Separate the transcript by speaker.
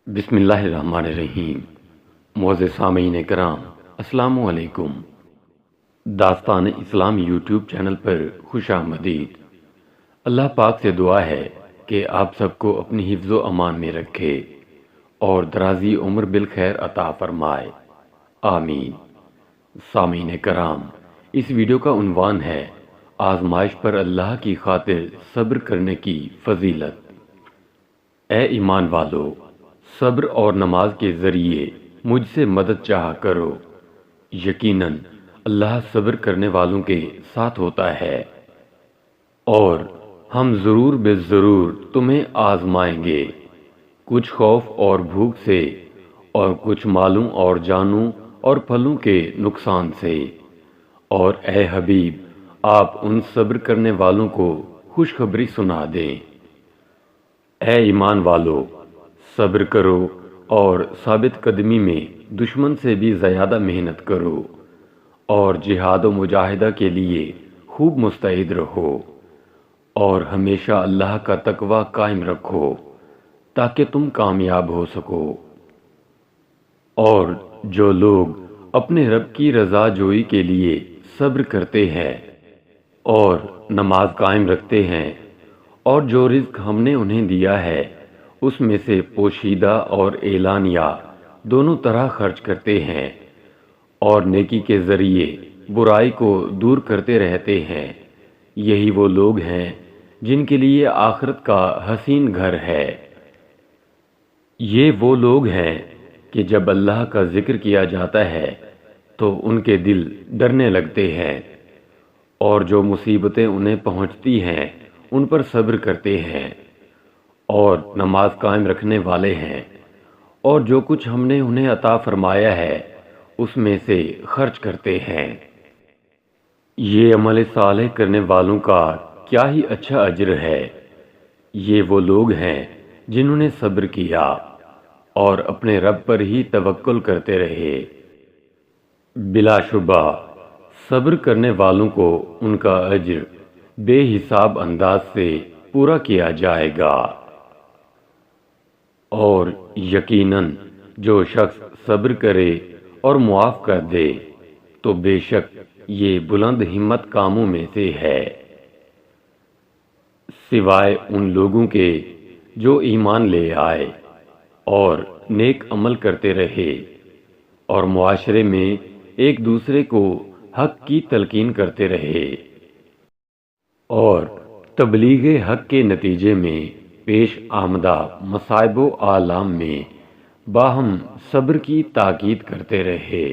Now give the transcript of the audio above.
Speaker 1: بسم اللہ الرحمن الرحیم۔ معزز سامعین کرام، السلام علیکم۔ داستان اسلام یوٹیوب چینل پر خوش آمدید۔ اللہ پاک سے دعا ہے کہ آپ سب کو اپنی حفظ و امان میں رکھے اور درازی عمر بالخیر عطا فرمائے، آمین۔ سامعین کرام، اس ویڈیو کا عنوان ہے آزمائش پر اللہ کی خاطر صبر کرنے کی فضیلت۔ اے ایمان والو، صبر اور نماز کے ذریعے مجھ سے مدد چاہا کرو، یقیناً اللہ صبر کرنے والوں کے ساتھ ہوتا ہے، اور ہم ضرور بے ضرور تمہیں آزمائیں گے، کچھ خوف اور بھوک سے، اور کچھ مالوں اور جانوں اور پھلوں کے نقصان سے، اور اے حبیب آپ ان صبر کرنے والوں کو خوشخبری سنا دیں۔ اے ایمان والو، صبر کرو اور ثابت قدمی میں دشمن سے بھی زیادہ محنت کرو، اور جہاد و مجاہدہ کے لیے خوب مستعد رہو، اور ہمیشہ اللہ کا تقوی قائم رکھو تاکہ تم کامیاب ہو سکو۔ اور جو لوگ اپنے رب کی رضا جوئی کے لیے صبر کرتے ہیں اور نماز قائم رکھتے ہیں، اور جو رزق ہم نے انہیں دیا ہے اس میں سے پوشیدہ اور اعلانیہ دونوں طرح خرچ کرتے ہیں، اور نیکی کے ذریعے برائی کو دور کرتے رہتے ہیں، یہی وہ لوگ ہیں جن کے لیے آخرت کا حسین گھر ہے۔ یہ وہ لوگ ہیں کہ جب اللہ کا ذکر کیا جاتا ہے تو ان کے دل ڈرنے لگتے ہیں، اور جو مصیبتیں انہیں پہنچتی ہیں ان پر صبر کرتے ہیں، اور نماز قائم رکھنے والے ہیں، اور جو کچھ ہم نے انہیں عطا فرمایا ہے اس میں سے خرچ کرتے ہیں۔ یہ عمل صالح کرنے والوں کا کیا ہی اچھا اجر ہے۔ یہ وہ لوگ ہیں جنہوں نے صبر کیا اور اپنے رب پر ہی توکل کرتے رہے۔ بلا شبہ صبر کرنے والوں کو ان کا اجر بے حساب انداز سے پورا کیا جائے گا، اور یقیناً جو شخص صبر کرے اور معاف کر دے تو بے شک یہ بلند ہمت کاموں میں سے ہے، سوائے ان لوگوں کے جو ایمان لے آئے اور نیک عمل کرتے رہے، اور معاشرے میں ایک دوسرے کو حق کی تلقین کرتے رہے، اور تبلیغ حق کے نتیجے میں پیش آمدہ مصائب و آلام میں باہم صبر کی تاکید کرتے رہے۔